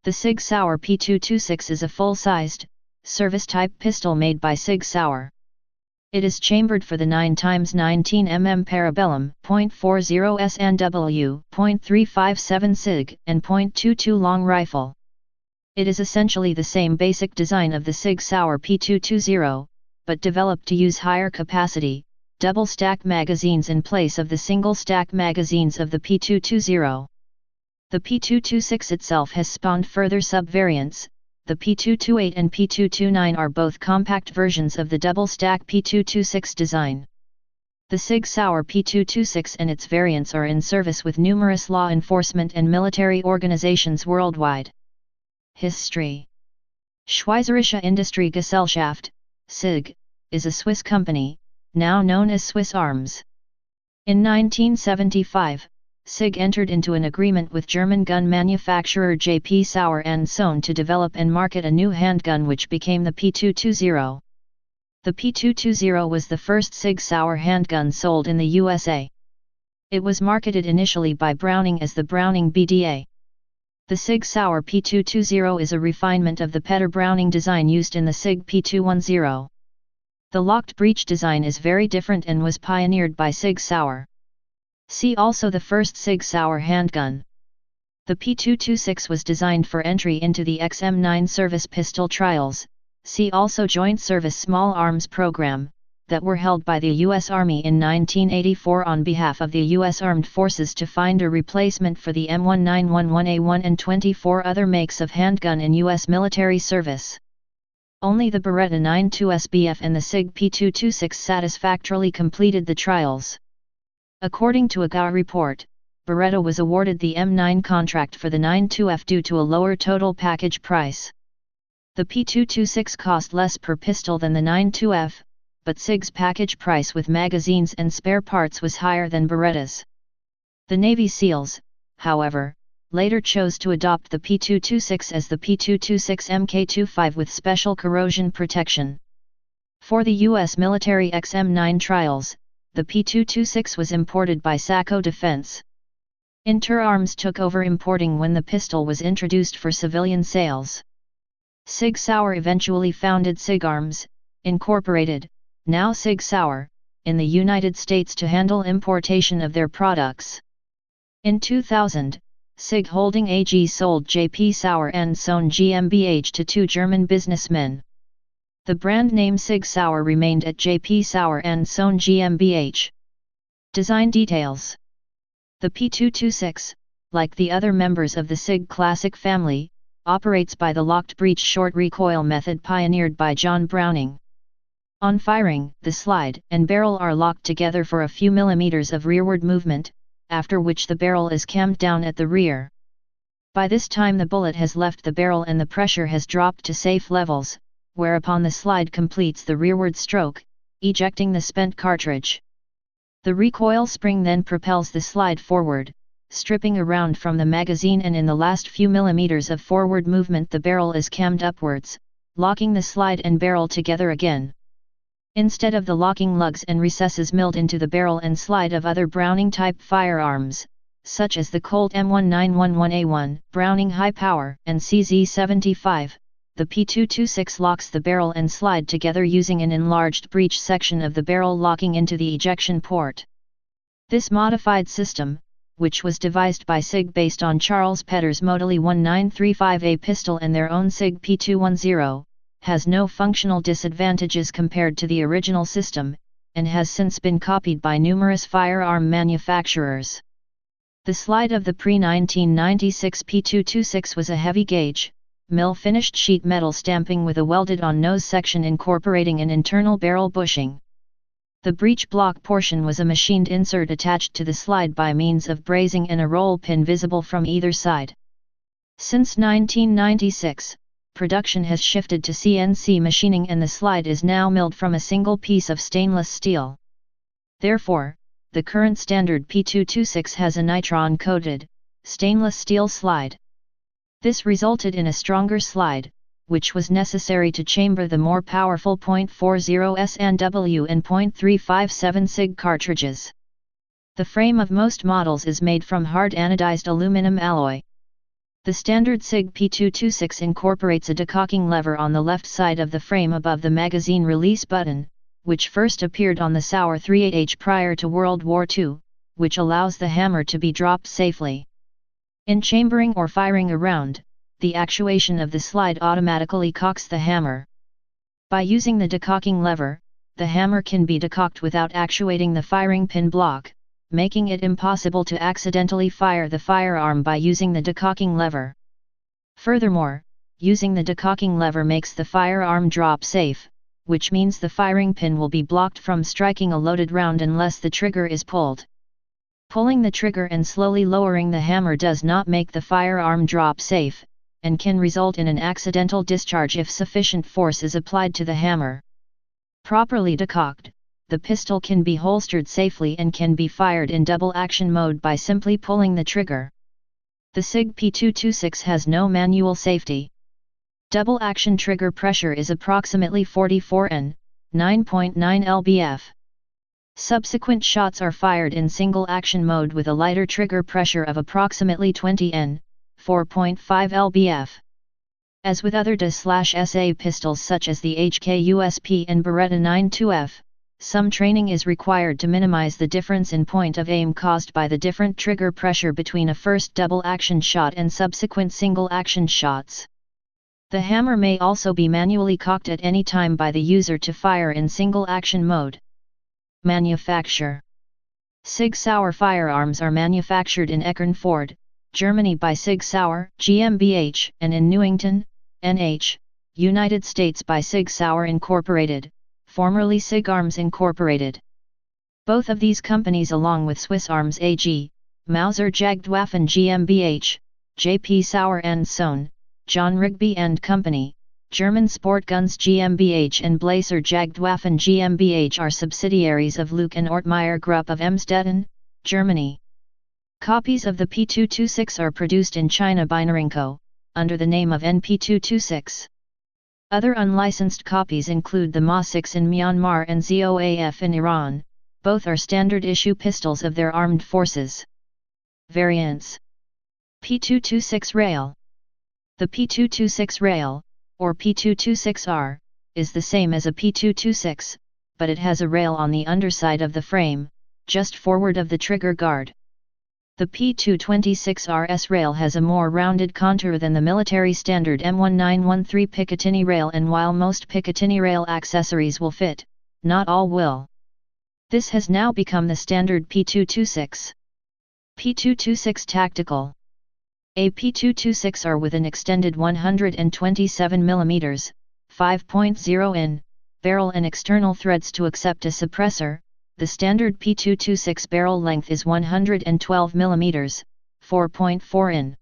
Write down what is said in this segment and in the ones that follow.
The SIG Sauer P226 is a full-sized, service-type pistol made by SIG Sauer. It is chambered for the 9x19 mm parabellum, .40 SNW, .357 SIG, and .22 long rifle. It is essentially the same basic design of the SIG Sauer P220, but developed to use higher capacity, double-stack magazines in place of the single-stack magazines of the P220. The P226 itself has spawned further sub-variants. The P228 and P229 are both compact versions of the double-stack P226 design. The SIG Sauer P226 and its variants are in service with numerous law enforcement and military organizations worldwide. History. Schweizerische Industriegesellschaft, SIG, is a Swiss company, now known as Swiss Arms. In 1975, SIG entered into an agreement with German gun manufacturer J.P. Sauer & Son to develop and market a new handgun which became the P220. The P220 was the first SIG Sauer handgun sold in the USA. It was marketed initially by Browning as the Browning BDA. The SIG Sauer P220 is a refinement of the Peter Browning design used in the SIG P210. The locked breech design is very different and was pioneered by SIG Sauer. See also the first SIG Sauer handgun. The P226 was designed for entry into the XM9 service pistol trials, see also Joint Service Small Arms Program, that were held by the U.S. Army in 1984 on behalf of the U.S. Armed Forces to find a replacement for the M1911A1 and 24 other makes of handgun in U.S. military service. Only the Beretta 92 SBF and the SIG P226 satisfactorily completed the trials. According to a GA report, Beretta was awarded the M9 contract for the 92F due to a lower total package price. The P226 cost less per pistol than the 92F, but SIG's package price with magazines and spare parts was higher than Beretta's. The Navy SEALs, however, later chose to adopt the P226 as the P226 Mk25 with special corrosion protection. For the U.S. military XM9 trials, the P226 was imported by Sacco Defense. Interarms took over importing when the pistol was introduced for civilian sales. SIG Sauer eventually founded SIG Arms, Incorporated, now SIG Sauer, in the United States to handle importation of their products. In 2000, SIG Holding AG sold J.P. Sauer & Son GmbH to two German businessmen. The brand name SIG Sauer remained at J.P. Sauer & Son GmbH. Design details. The P226, like the other members of the SIG Classic family, operates by the locked breech short recoil method pioneered by John Browning. On firing, the slide and barrel are locked together for a few millimeters of rearward movement, after which the barrel is cammed down at the rear. By this time the bullet has left the barrel and the pressure has dropped to safe levels, whereupon the slide completes the rearward stroke, ejecting the spent cartridge. The recoil spring then propels the slide forward, stripping a round from the magazine, and in the last few millimeters of forward movement the barrel is cammed upwards, locking the slide and barrel together again. Instead of the locking lugs and recesses milled into the barrel and slide of other Browning-type firearms, such as the Colt M1911A1, Browning High Power, and CZ75, the P226 locks the barrel and slide together using an enlarged breech section of the barrel locking into the ejection port. This modified system, which was devised by SIG based on Charles Petter's Model 1935A pistol and their own SIG P210, has no functional disadvantages compared to the original system, and has since been copied by numerous firearm manufacturers. The slide of the pre-1996 P226 was a heavy-gauge, mill-finished sheet metal stamping with a welded-on nose section incorporating an internal barrel bushing. The breech block portion was a machined insert attached to the slide by means of brazing and a roll pin visible from either side. Since 1996, production has shifted to CNC machining and the slide is now milled from a single piece of stainless steel. Therefore, the current standard P226 has a nitron-coated, stainless steel slide. This resulted in a stronger slide, which was necessary to chamber the more powerful .40 SNW and .357 SIG cartridges. The frame of most models is made from hard anodized aluminum alloy. The standard SIG P226 incorporates a decocking lever on the left side of the frame above the magazine release button, which first appeared on the Sauer 38H prior to World War II, which allows the hammer to be dropped safely. In chambering or firing a round, the actuation of the slide automatically cocks the hammer. By using the decocking lever, the hammer can be decocked without actuating the firing pin block, making it impossible to accidentally fire the firearm by using the decocking lever. Furthermore, using the decocking lever makes the firearm drop safe, which means the firing pin will be blocked from striking a loaded round unless the trigger is pulled. Pulling the trigger and slowly lowering the hammer does not make the firearm drop safe, and can result in an accidental discharge if sufficient force is applied to the hammer. Properly decocked, the pistol can be holstered safely and can be fired in double action mode by simply pulling the trigger. The SIG P226 has no manual safety. Double action trigger pressure is approximately 44 N, 9.9 lbf. Subsequent shots are fired in single action mode with a lighter trigger pressure of approximately 20 N, 4.5 lbf. As with other DA/SA pistols such as the HK-USP and Beretta 92F, some training is required to minimize the difference in point of aim caused by the different trigger pressure between a first double action shot and subsequent single action shots. The hammer may also be manually cocked at any time by the user to fire in single action mode. Manufacture: SIG Sauer firearms are manufactured in Eckernford, Germany by SIG Sauer GmbH and in Newington, NH, United States by SIG Sauer Incorporated, formerly SIG Arms Incorporated. Both of these companies along with Swiss Arms AG, Mauser Jagdwaffen GmbH, JP Sauer & Sohn, John Rigby & Company, German Sportguns GmbH and Blaser Jagdwaffen GmbH are subsidiaries of Luke and Ortmeyer Group of Emstetten, Germany. Copies of the P226 are produced in China by Norinco, under the name of NP226. Other unlicensed copies include the Ma-6 in Myanmar and ZOAF in Iran, both are standard issue pistols of their armed forces. Variants: P226 Rail. The P226 Rail, or P226R, is the same as a P226, but it has a rail on the underside of the frame, just forward of the trigger guard. The P226RS rail has a more rounded contour than the military standard M1913 Picatinny rail, and while most Picatinny rail accessories will fit, not all will. This has now become the standard P226. P226 Tactical. A P226R with an extended 127 mm, 5.0 in, barrel and external threads to accept a suppressor. The standard P226 barrel length is 112 mm, 4.4 in.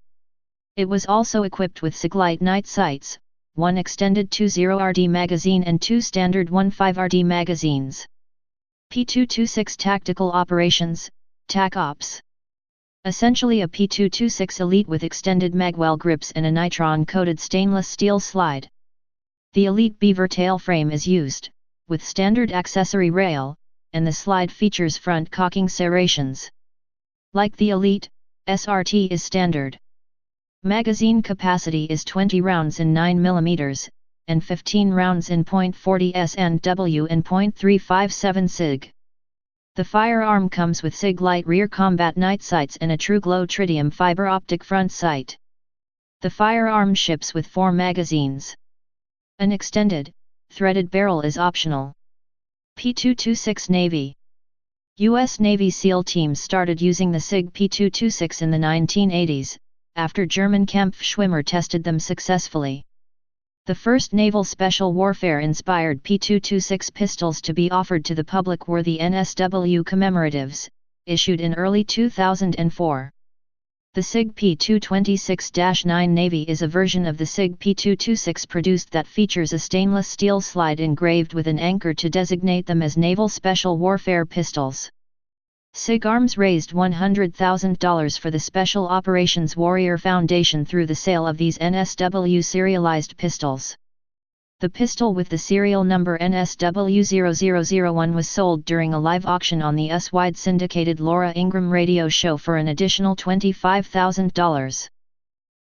It was also equipped with SIG light night sights, one extended 20RD magazine and two standard 15RD magazines. P226 Tactical Operations, TACOps. Essentially a P226 Elite with extended magwell grips and a nitron-coated stainless steel slide. The Elite beaver tail frame is used, with standard accessory rail, and the slide features front cocking serrations. Like the Elite, SRT is standard. Magazine capacity is 20 rounds in 9 mm, and 15 rounds in .40 SNW and .357 SIG. The firearm comes with SIG light rear combat night sights and a TrueGlow tritium fiber optic front sight. The firearm ships with 4 magazines. An extended, threaded barrel is optional. P226 Navy. U.S. Navy SEAL teams started using the SIG P226 in the 1980s, after German Kampfschwimmer tested them successfully. The first naval special warfare-inspired P226 pistols to be offered to the public were the NSW commemoratives, issued in early 2004. The SIG P226-9 Navy is a version of the SIG P226 produced that features a stainless steel slide engraved with an anchor to designate them as naval special warfare pistols. SIG Arms raised $100,000 for the Special Operations Warrior Foundation through the sale of these NSW serialized pistols. The pistol with the serial number NSW0001 was sold during a live auction on the US-wide syndicated Laura Ingraham radio show for an additional $25,000.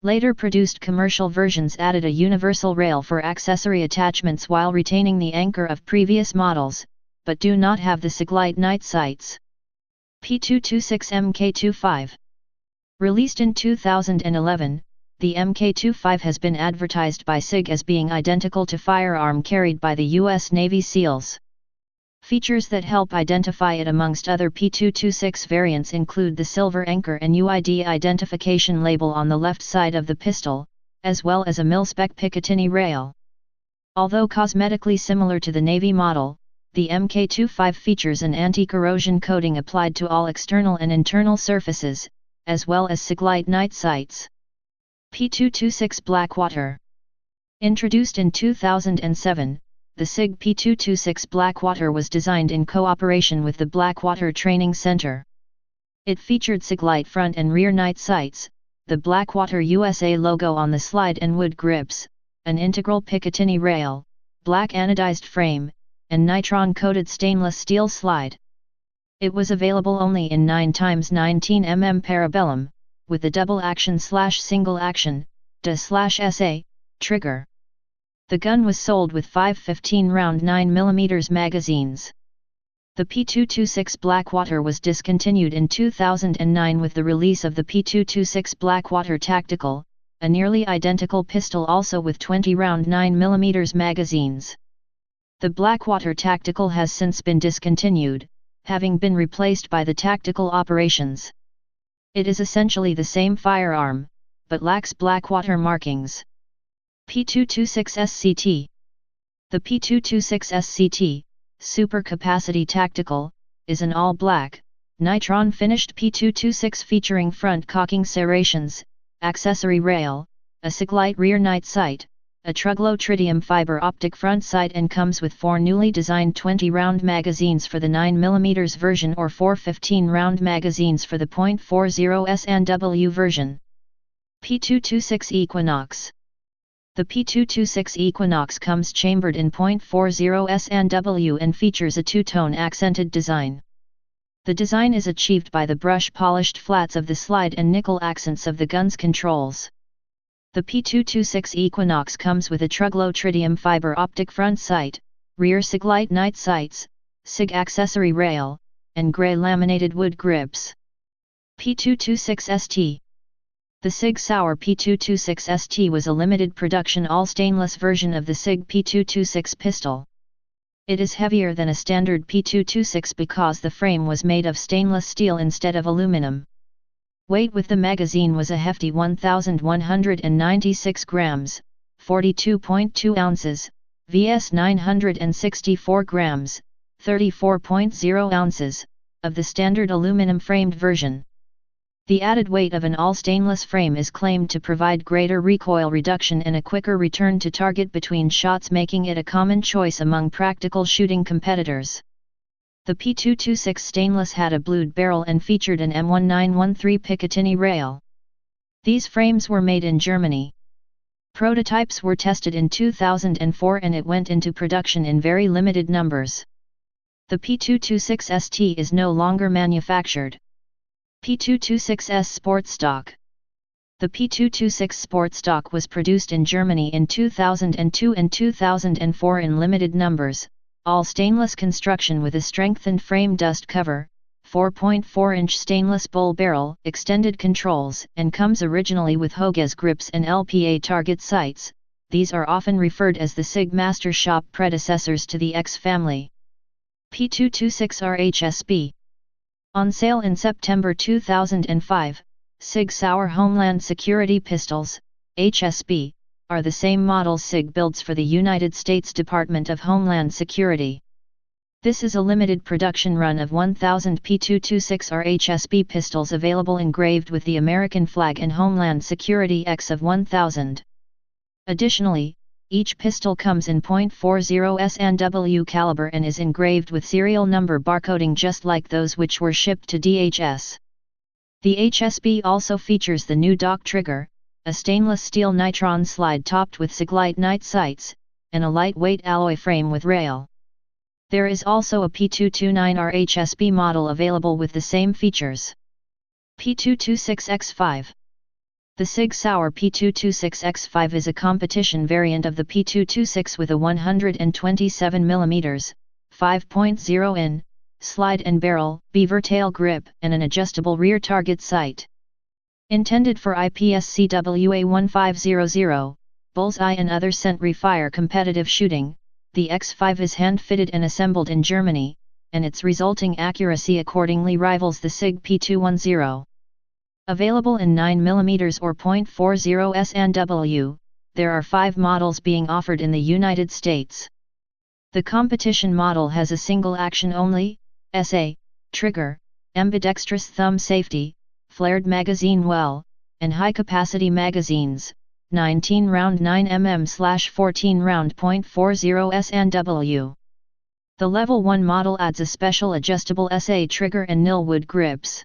Later produced commercial versions added a universal rail for accessory attachments while retaining the anchor of previous models, but do not have the SIG night sights. P226 Mk25. Released in 2011, the Mk25 has been advertised by SIG as being identical to firearm carried by the U.S. Navy SEALs. Features that help identify it amongst other P226 variants include the silver anchor and UID identification label on the left side of the pistol, as well as a mil-spec Picatinny rail. Although cosmetically similar to the Navy model, the Mk25 features an anti-corrosion coating applied to all external and internal surfaces, as well as SIG night sights. P226 Blackwater. Introduced in 2007, the SIG P226 Blackwater was designed in cooperation with the Blackwater Training Center. It featured SIG front and rear night sights, the Blackwater USA logo on the slide and wood grips, an integral Picatinny rail, black anodized frame, and nitron-coated stainless steel slide. It was available only in 9x19 mm parabellum, with the double-action/single action, DA/SA, trigger. The gun was sold with 5 15-round 9mm magazines. The P226 Blackwater was discontinued in 2009 with the release of the P226 Blackwater Tactical, a nearly identical pistol also with 20-round 9mm magazines. The Blackwater Tactical has since been discontinued, having been replaced by the Tactical Operations. It is essentially the same firearm, but lacks Blackwater markings. P226 Sct. The P226 Sct, Super Capacity Tactical, is an all-black, nitron-finished P226 featuring front cocking serrations, accessory rail, a SIG rear night sight, a Truglo tritium fiber optic front sight, and comes with 4 newly designed 20-round magazines for the 9mm version or 4 15-round magazines for the .40 SNW version. P226 Equinox. The P226 Equinox comes chambered in .40 SNW and features a two-tone accented design. The design is achieved by the brush-polished flats of the slide and nickel accents of the gun's controls. The P226 Equinox comes with a Truglo tritium fiber optic front sight, rear SIG night sights, SIG accessory rail, and grey laminated wood grips. P226 St. The SIG Sauer P226 St was a limited production all-stainless version of the SIG P226 pistol. It is heavier than a standard P226 because the frame was made of stainless steel instead of aluminum. Weight with the magazine was a hefty 1,196 grams, 42.2 ounces, vs 964 grams, 34.0 ounces, of the standard aluminum-framed version. The added weight of an all-stainless frame is claimed to provide greater recoil reduction and a quicker return to target between shots, making it a common choice among practical shooting competitors. The P226 stainless had a blued barrel and featured an M1913 Picatinny rail. These frames were made in Germany. Prototypes were tested in 2004 and it went into production in very limited numbers. The P226 St is no longer manufactured. P226's Sport Stock. The P226 Sport Stock was produced in Germany in 2002 and 2004 in limited numbers, all stainless construction with a strengthened frame dust cover, 4.4-inch stainless bull barrel, extended controls, and comes originally with Hogues grips and LPA target sights. These are often referred as the SIG Master Shop predecessors to the X family. P226 RHSB. On sale in September 2005, SIG Sauer Homeland Security Pistols, HSB, are the same model SIG builds for the United States Department of Homeland Security. This is a limited production run of 1,000 P226 RHSB pistols available engraved with the American flag and Homeland Security X of 1,000. Additionally, each pistol comes in .40 SNW caliber and is engraved with serial number barcoding just like those which were shipped to DHS. The HSB also features the new Dock trigger, a stainless steel nitron slide topped with SIG night sights, and a lightweight alloy frame with rail. There is also a P229 RHSB model available with the same features. P226 X5. The SIG Sauer P226 X5 is a competition variant of the P226 with a 127mm, 5.0 in, slide and barrel, beaver tail grip and an adjustable rear target sight. Intended for IPSC WA1500, bullseye and other centre-fire competitive shooting, the X5 is hand-fitted and assembled in Germany, and its resulting accuracy accordingly rivals the SIG P210. Available in 9mm or .40 SNW, there are 5 models being offered in the United States. The competition model has a single action only, SA, trigger, ambidextrous thumb safety, flared magazine well, and high-capacity magazines, 19 round 9mm/14 round .40 SNW. The Level 1 model adds a special adjustable SA trigger and nil wood grips.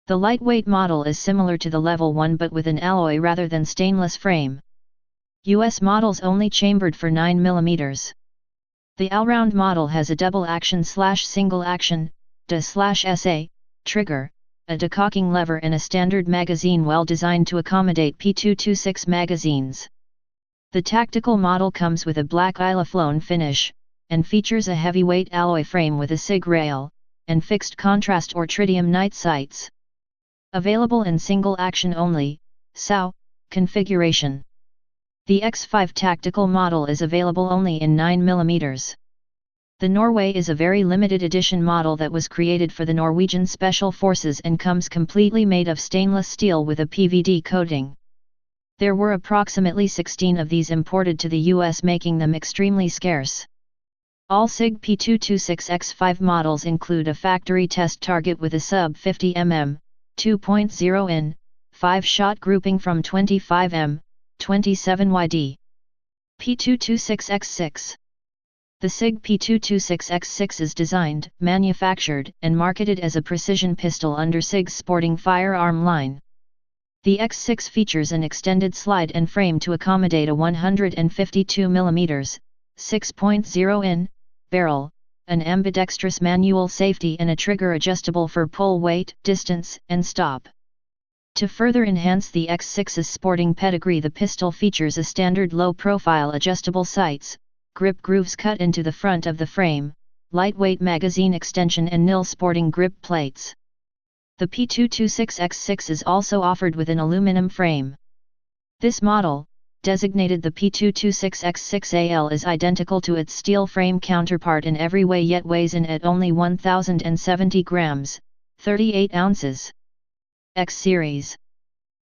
The lightweight model is similar to the Level 1 but with an alloy rather than stainless frame. US models only chambered for 9mm. The all-round model has a double action/single action, DA/SA, trigger, a decocking lever and a standard magazine well designed to accommodate P226 magazines. The tactical model comes with a black Ilaflone finish, and features a heavyweight alloy frame with a SIG rail, and fixed contrast or tritium night sights. Available in single action only, SAU, configuration. The X5 tactical model is available only in 9mm. The Norway is a very limited edition model that was created for the Norwegian Special Forces and comes completely made of stainless steel with a PVD coating. There were approximately 16 of these imported to the US, making them extremely scarce. All SIG P226 X5 models include a factory test target with a sub 50 mm, 2.0 in, 5-shot grouping from 25 m, 27 yd. P226 X6. The SIG P226 X6 is designed, manufactured, and marketed as a precision pistol under SIG's sporting firearm line. The X6 features an extended slide and frame to accommodate a 152mm, 6.0 in, barrel, an ambidextrous manual safety and a trigger adjustable for pull weight, distance, and stop. To further enhance the X6's sporting pedigree, the pistol features a standard low-profile adjustable sights, grip grooves cut into the front of the frame, lightweight magazine extension and nil sporting grip plates. The P226 X6 is also offered with an aluminum frame. This model, designated the P226 X6AL, is identical to its steel frame counterpart in every way, yet weighs in at only 1,070 grams, 38 ounces. X Series.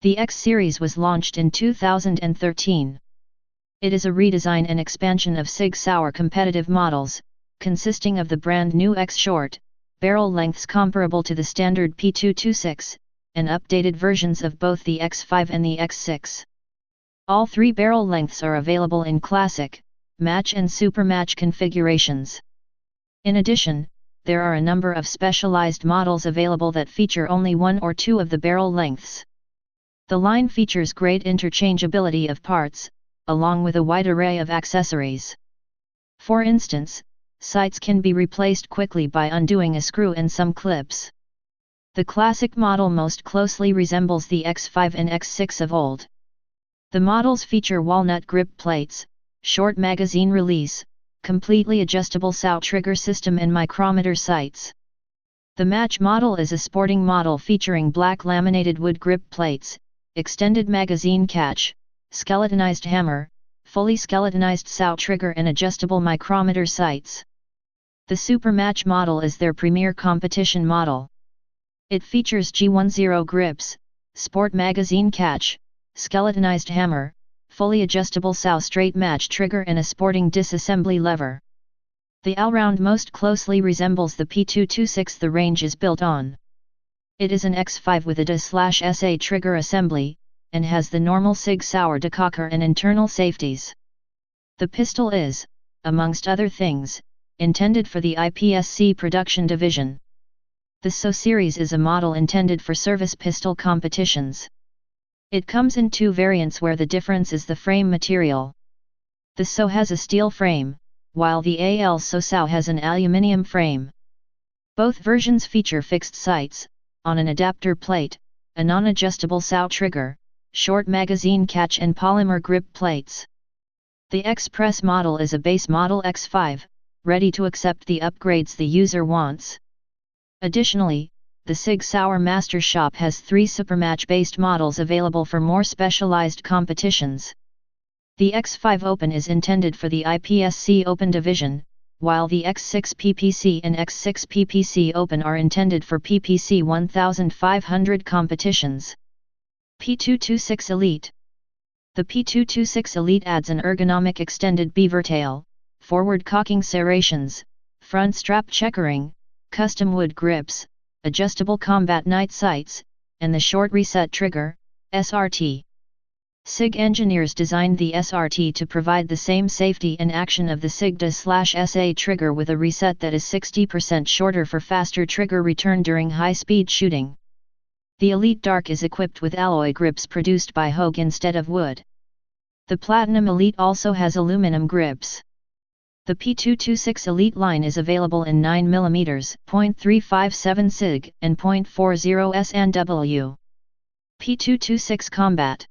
The X Series was launched in 2013. It is a redesign and expansion of SIG Sauer competitive models, consisting of the brand new X short, barrel lengths comparable to the standard P226, and updated versions of both the X5 and the X6. All 3 barrel lengths are available in classic, match and super match configurations. In addition, there are a number of specialized models available that feature only 1 or 2 of the barrel lengths. The line features great interchangeability of parts, along with a wide array of accessories. For instance, sights can be replaced quickly by undoing a screw and some clips. The classic model most closely resembles the X5 and X6 of old. The models feature walnut grip plates, short magazine release, completely adjustable SAU trigger system and micrometer sights. The match model is a sporting model featuring black laminated wood grip plates, extended magazine catch, skeletonized hammer, fully skeletonized SAU trigger and adjustable micrometer sights. The Super Match model is their premier competition model. It features G10 grips, sport magazine catch, skeletonized hammer, fully adjustable SAU straight match trigger and a sporting disassembly lever. The all-round most closely resembles the P226 the range is built on. It is an X5 with a DA/SA trigger assembly, and has the normal SIG Sauer decocker and internal safeties. The pistol is, amongst other things, intended for the IPSC production division. The SO series is a model intended for service pistol competitions. It comes in 2 variants where the difference is the frame material. The SO has a steel frame, while the AL SO has an aluminium frame. Both versions feature fixed sights, on an adapter plate, a non-adjustable SAU trigger, short magazine catch and polymer grip plates. The Express model is a base model X5, ready to accept the upgrades the user wants. Additionally, the SIG Sauer Master Shop has 3 Supermatch-based models available for more specialized competitions. The X5 Open is intended for the IPSC Open division, while the X6 PPC and X6 PPC Open are intended for PPC 1500 competitions. P226 Elite. The P226 Elite adds an ergonomic extended beaver tail, forward cocking serrations, front strap checkering, custom wood grips, adjustable combat night sights, and the short reset trigger, SRT. SIG engineers designed the SRT to provide the same safety and action of the SIG Ldc/SA trigger with a reset that is 60% shorter for faster trigger return during high-speed shooting. The Elite Dark is equipped with alloy grips produced by Hogue instead of wood. The Platinum Elite also has aluminum grips. The P226 Elite line is available in 9mm, .357 SIG, and .40 SNW. P226 Combat.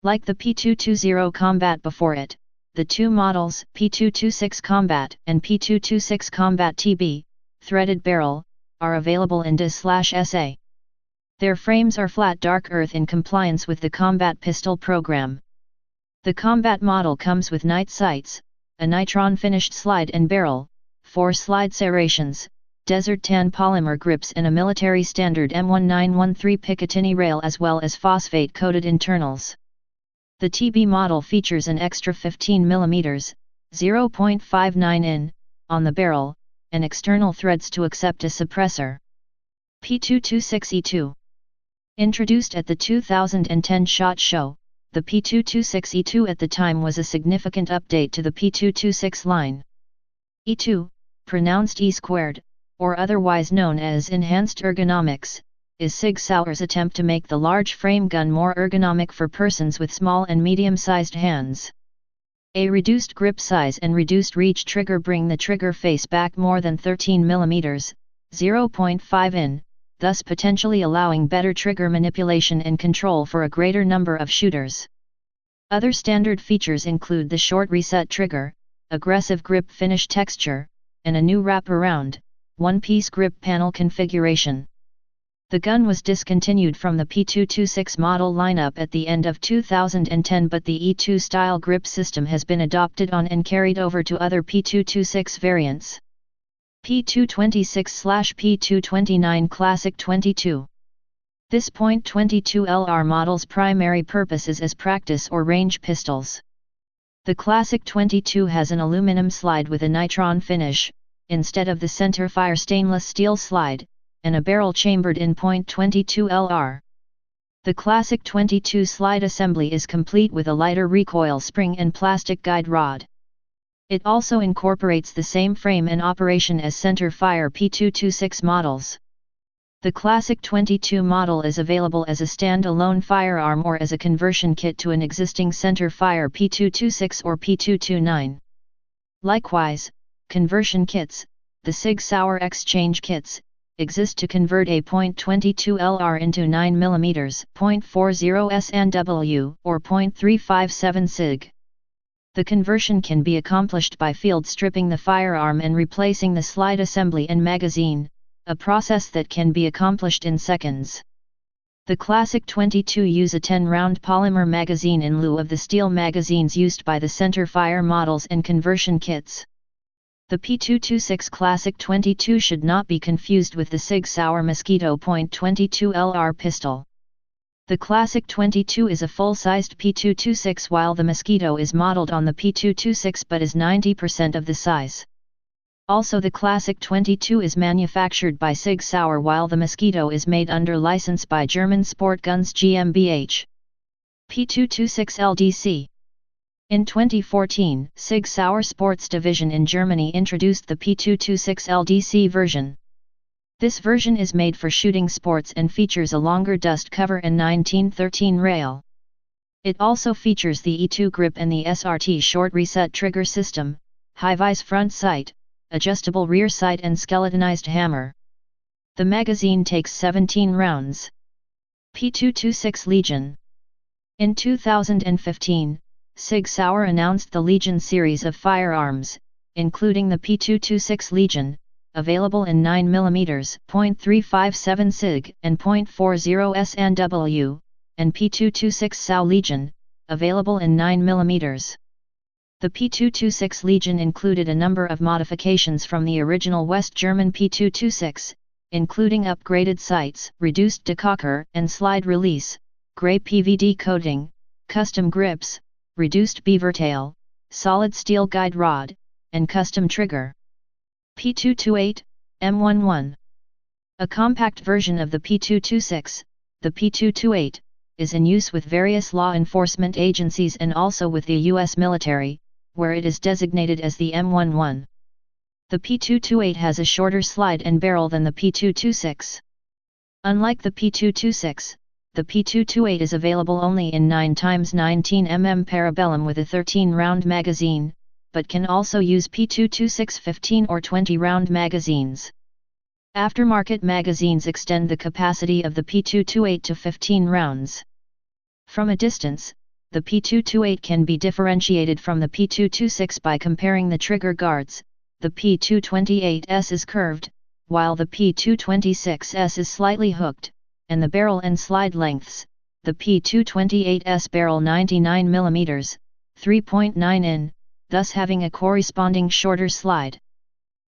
Like the P220 Combat before it, the two models, P226 Combat and P226 Combat TB, threaded barrel, are available in DIS/SA. Their frames are flat dark earth in compliance with the Combat pistol program. The Combat model comes with night sights, a nitron finished slide and barrel, 4 slide serrations, desert tan polymer grips and a military standard M1913 Picatinny rail as well as phosphate coated internals. The TB model features an extra 15mm, 0.59 in, on the barrel, and external threads to accept a suppressor. P226 E2. Introduced at the 2010 SHOT Show, the P226 E2 at the time was a significant update to the P226 line. E2, pronounced E squared, or otherwise known as Enhanced Ergonomics, is SIG Sauer's attempt to make the large frame gun more ergonomic for persons with small and medium-sized hands. A reduced grip size and reduced reach trigger bring the trigger face back more than 13mm, 0.5 in, thus potentially allowing better trigger manipulation and control for a greater number of shooters. Other standard features include the short reset trigger, aggressive grip finish texture, and a new wraparound, one-piece grip panel configuration. The gun was discontinued from the P226 model lineup at the end of 2010, but the E2 style grip system has been adopted on and carried over to other P226 variants. P226/P229 Classic 22. This .22 LR model's primary purpose is as practice or range pistols. The Classic 22 has an aluminum slide with a nitron finish, instead of the centerfire stainless steel slide, and a barrel chambered in .22 LR. The Classic 22 slide assembly is complete with a lighter recoil spring and plastic guide rod. It also incorporates the same frame and operation as centerfire P226 models. The Classic 22 model is available as a stand-alone firearm or as a conversion kit to an existing centerfire P226 or P229. Likewise, conversion kits, the SIG Sauer exchange kits, exist to convert a .22 LR into 9mm, .40 SNW, or .357 SIG. The conversion can be accomplished by field stripping the firearm and replacing the slide assembly and magazine, a process that can be accomplished in seconds. The Classic 22 use a 10-round polymer magazine in lieu of the steel magazines used by the centerfire models and conversion kits. The P226 Classic 22 should not be confused with the SIG Sauer Mosquito .22 LR pistol. The Classic 22 is a full-sized P226 while the Mosquito is modeled on the P226 but is 90% of the size. Also, the Classic 22 is manufactured by SIG Sauer while the Mosquito is made under license by German Sport Guns GmbH. P226 Ldc. In 2014, SIG Sauer Sports Division in Germany introduced the P226 Ldc version. This version is made for shooting sports and features a longer dust cover and 1913 rail. It also features the E2 grip and the SRT short reset trigger system, high-vis front sight, adjustable rear sight and skeletonized hammer. The magazine takes 17 rounds. P226 Legion. In 2015, SIG Sauer announced the Legion series of firearms, including the P226 Legion, available in 9mm .357 SIG and .40 SNW, and P226 Sau Legion, available in 9mm. The P226 Legion included a number of modifications from the original West German P226, including upgraded sights, reduced decocker and slide release, grey PVD coating, custom grips, reduced beaver tail, solid steel guide rod, and custom trigger. P228 M11. A compact version of the P226, the P228, is in use with various law enforcement agencies and also with the U.S. military, where it is designated as the M11. The P228 has a shorter slide and barrel than the P226. Unlike the P226, the P228 is available only in 9x19mm parabellum with a 13-round magazine, but can also use P226 15 or 20-round magazines. Aftermarket magazines extend the capacity of the P228 to 15 rounds. From a distance, the P228 can be differentiated from the P226 by comparing the trigger guards. The P228S is curved, while the P226S is slightly hooked, and the barrel and slide lengths. The P228S barrel 99mm, 3.9 in, thus having a corresponding shorter slide.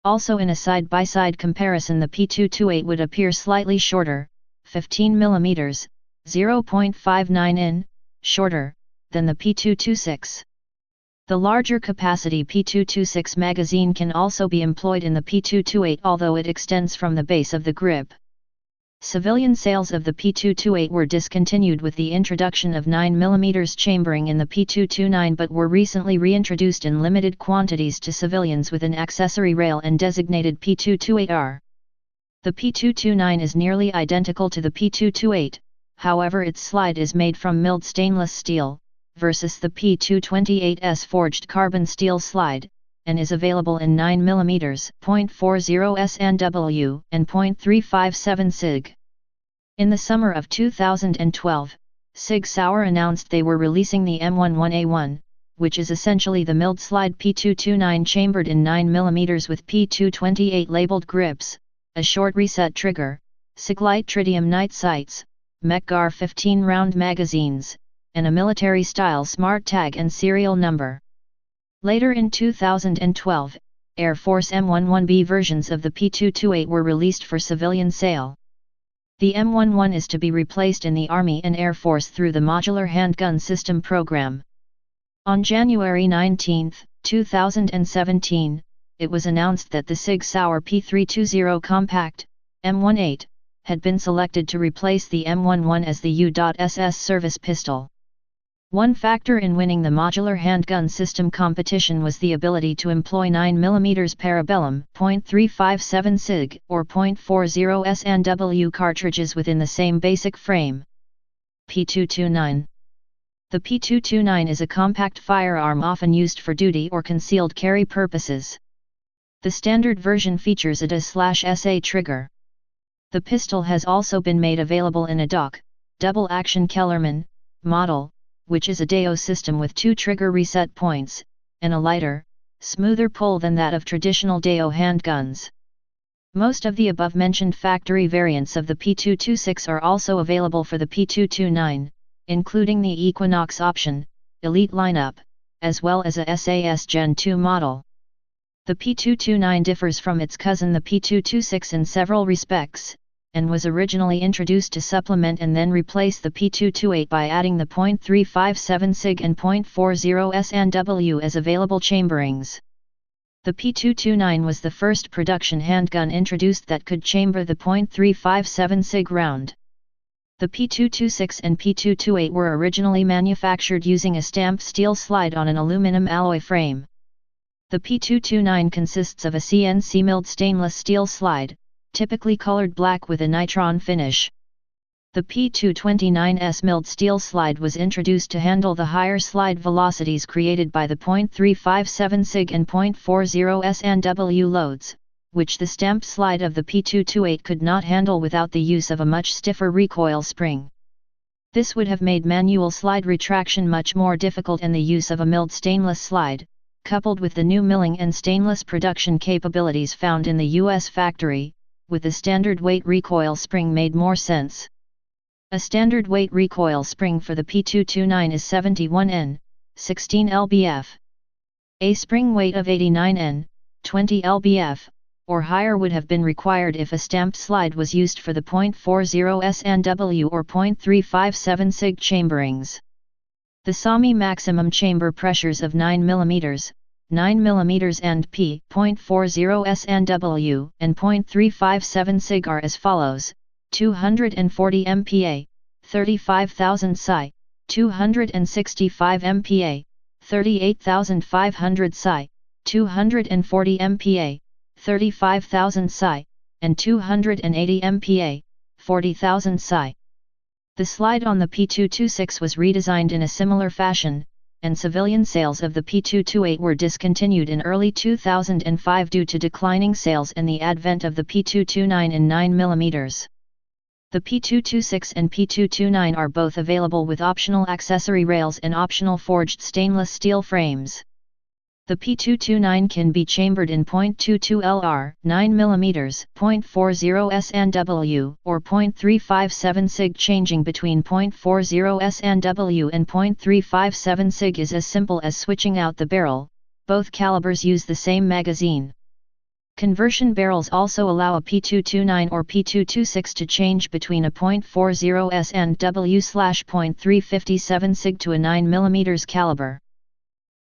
Also in a side-by-side comparison, the P228 would appear slightly shorter, 15mm, 0.59 in, shorter, than the P226. The larger capacity P226 magazine can also be employed in the P228, although it extends from the base of the grip. Civilian sales of the P228 were discontinued with the introduction of 9mm chambering in the P229, but were recently reintroduced in limited quantities to civilians with an accessory rail and designated P228R. The P229 is nearly identical to the P228, however its slide is made from milled stainless steel, versus the P228's forged carbon steel slide, and is available in 9mm, .40 SNW, and .357 SIG. In the summer of 2012, SIG Sauer announced they were releasing the M11A1, which is essentially the milled slide P229 chambered in 9mm with P228 labeled grips, a short reset trigger, SIG light tritium night sights, MECGAR 15-round magazines, and a military-style smart tag and serial number. Later in 2012, Air Force M11B versions of the P228 were released for civilian sale. The M11 is to be replaced in the Army and Air Force through the Modular Handgun System program. On January 19, 2017, it was announced that the SIG Sauer P226 Compact, M18, had been selected to replace the M11 as the U.SS service pistol. One factor in winning the modular handgun system competition was the ability to employ 9mm parabellum, .357 SIG, or .40 SNW cartridges within the same basic frame. P229. The P229 is a compact firearm often used for duty or concealed carry purposes. The standard version features a DA/SA trigger. The pistol has also been made available in a DOC, double-action Kellerman, model, which is a DAO system with 2 trigger reset points, and a lighter, smoother pull than that of traditional DAO handguns. Most of the above-mentioned factory variants of the P226 are also available for the P229, including the Equinox option, Elite lineup, as well as a SAS Gen 2 model. The P229 differs from its cousin the P226 in several respects, and was originally introduced to supplement and then replace the P228 by adding the .357 SIG and .40 SNW as available chamberings. The P229 was the first production handgun introduced that could chamber the .357 SIG round. The P226 and P228 were originally manufactured using a stamped steel slide on an aluminum alloy frame. The P229 consists of a CNC milled stainless steel slide, typically colored black with a nitron finish. The P229's milled steel slide was introduced to handle the higher slide velocities created by the .357 SIG and .40 SNW loads, which the stamped slide of the P228 could not handle without the use of a much stiffer recoil spring. This would have made manual slide retraction much more difficult, and the use of a milled stainless slide, coupled with the new milling and stainless production capabilities found in the US factory, with the standard weight recoil spring made more sense. A standard weight recoil spring for the P229 is 71 N, 16 lbf. A spring weight of 89 N, 20 lbf, or higher would have been required if a stamped slide was used for the .40 SNW or .357 SIG chamberings. The SAMI maximum chamber pressures of 9 mm, 9 mm and P.40 SNW and .357 SIG are as follows: 240 MPa, 35,000 psi, 265 MPa, 38,500 psi, 240 MPa, 35,000 psi, and 280 MPa, 40,000 psi. The slide on the P226 was redesigned in a similar fashion, and civilian sales of the P228 were discontinued in early 2005 due to declining sales and the advent of the P229 in 9 mm. The P226 and P229 are both available with optional accessory rails and optional forged stainless steel frames. The P229 can be chambered in .22 LR, 9 mm, .40 SNW, or .357 SIG. Changing between .40 SNW and .357 SIG is as simple as switching out the barrel. Both calibers use the same magazine. Conversion barrels also allow a P229 or P226 to change between a .40 SNW/.357 SIG to a 9 mm caliber.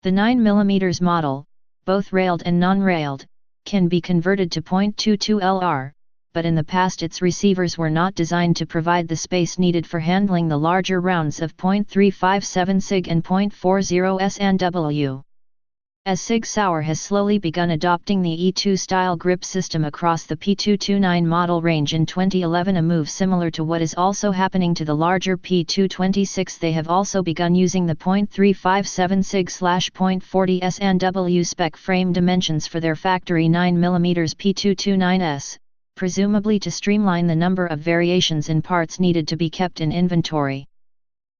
The 9 mm model, both railed and non-railed, can be converted to .22 LR, but in the past its receivers were not designed to provide the space needed for handling the larger rounds of .357 SIG and .40 SNW. As SIG Sauer has slowly begun adopting the E2 style grip system across the P229 model range in 2011, a move similar to what is also happening to the larger P226, they have also begun using the .357 SIG/.40 SNW spec frame dimensions for their factory 9 mm P229s, presumably to streamline the number of variations in parts needed to be kept in inventory.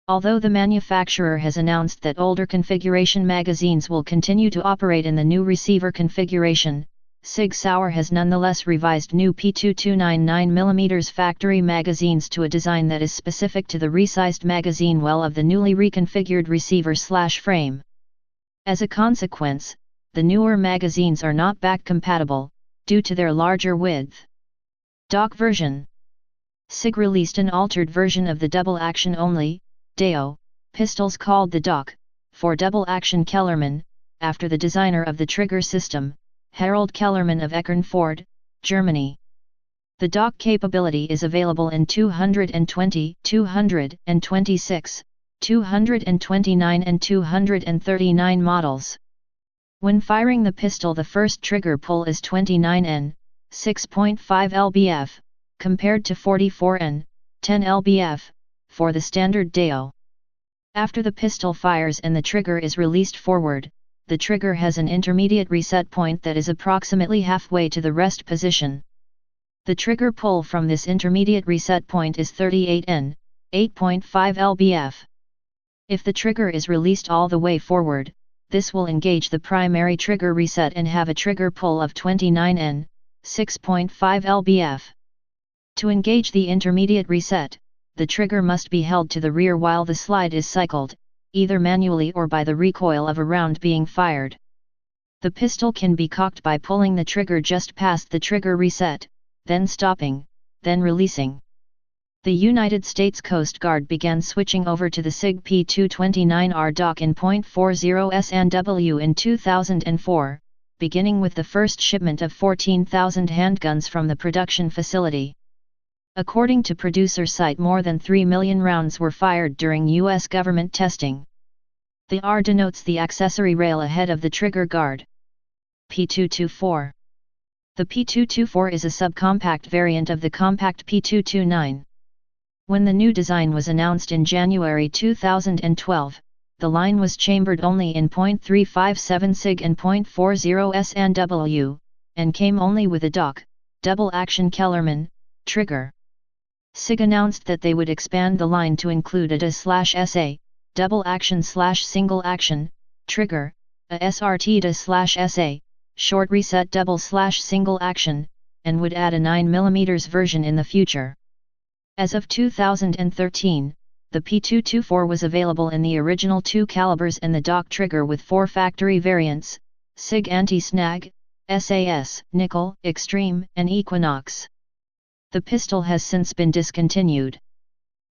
Although the manufacturer has announced that older configuration magazines will continue to operate in the new receiver configuration, SIG Sauer has nonetheless revised new P229 9 mm factory magazines to a design that is specific to the resized magazine well of the newly reconfigured receiver/frame. As a consequence, the newer magazines are not back compatible, due to their larger width. Dock version. SIG released an altered version of the double action only DAO pistols called the Dock, for double-action Kellerman, after the designer of the trigger system, Harald Kellerman of Eckernford, Germany. The Dock capability is available in 220, 226, 229 and 239 models. When firing the pistol, the first trigger pull is 29 N, 6.5 lbf, compared to 44 N, 10 lbf, for the standard DAO. After the pistol fires and the trigger is released forward, the trigger has an intermediate reset point that is approximately halfway to the rest position. The trigger pull from this intermediate reset point is 38 N, 8.5 lbf. If the trigger is released all the way forward, this will engage the primary trigger reset and have a trigger pull of 29 N, 6.5 lbf. To engage the intermediate reset, the trigger must be held to the rear while the slide is cycled, either manually or by the recoil of a round being fired. The pistol can be cocked by pulling the trigger just past the trigger reset, then stopping, then releasing. The United States Coast Guard began switching over to the SIG P229R dock in .40 SNW in 2004, beginning with the first shipment of 14,000 handguns from the production facility. According to producer site, more than 3 million rounds were fired during U.S. government testing. The R denotes the accessory rail ahead of the trigger guard. P224. The P224 is a subcompact variant of the compact P229. When the new design was announced in January 2012, the line was chambered only in .357 SIG and .40 SNW, and came only with a dock, double-action Kellerman, trigger. SIG announced that they would expand the line to include a DA/SA, double action/single action, trigger, a SRT DA/SA, short reset double/single action, and would add a 9mm version in the future. As of 2013, the P224 was available in the original 2 calibers and the dock trigger with 4 factory variants: SIG Anti-Snag, SAS, Nickel, Extreme, and Equinox. The pistol has since been discontinued.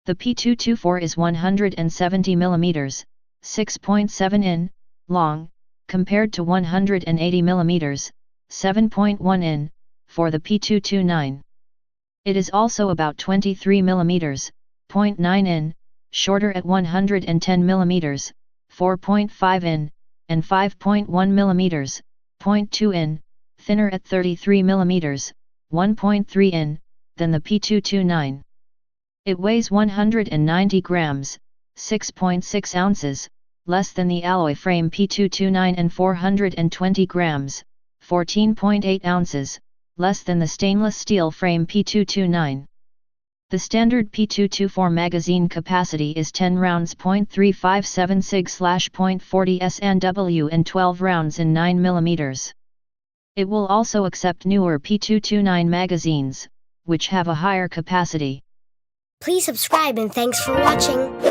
The P224 is 170mm, 6.7 in, long, compared to 180mm, 7.1 in, for the P229. It is also about 23mm, 0.9 in, shorter at 110mm, 4.5 in, and 5.1mm, 0.2 in, thinner at 33mm, 1.3 in, than the P229. It weighs 190 grams, 6.6 ounces, less than the alloy frame P229 and 420 grams, 14.8 ounces, less than the stainless steel frame P229. The standard P224 magazine capacity is 10 rounds .357 SIG/.40 SNW and 12 rounds in 9mm. It will also accept newer P229 magazines, which have a higher capacity. Please subscribe and thanks for watching.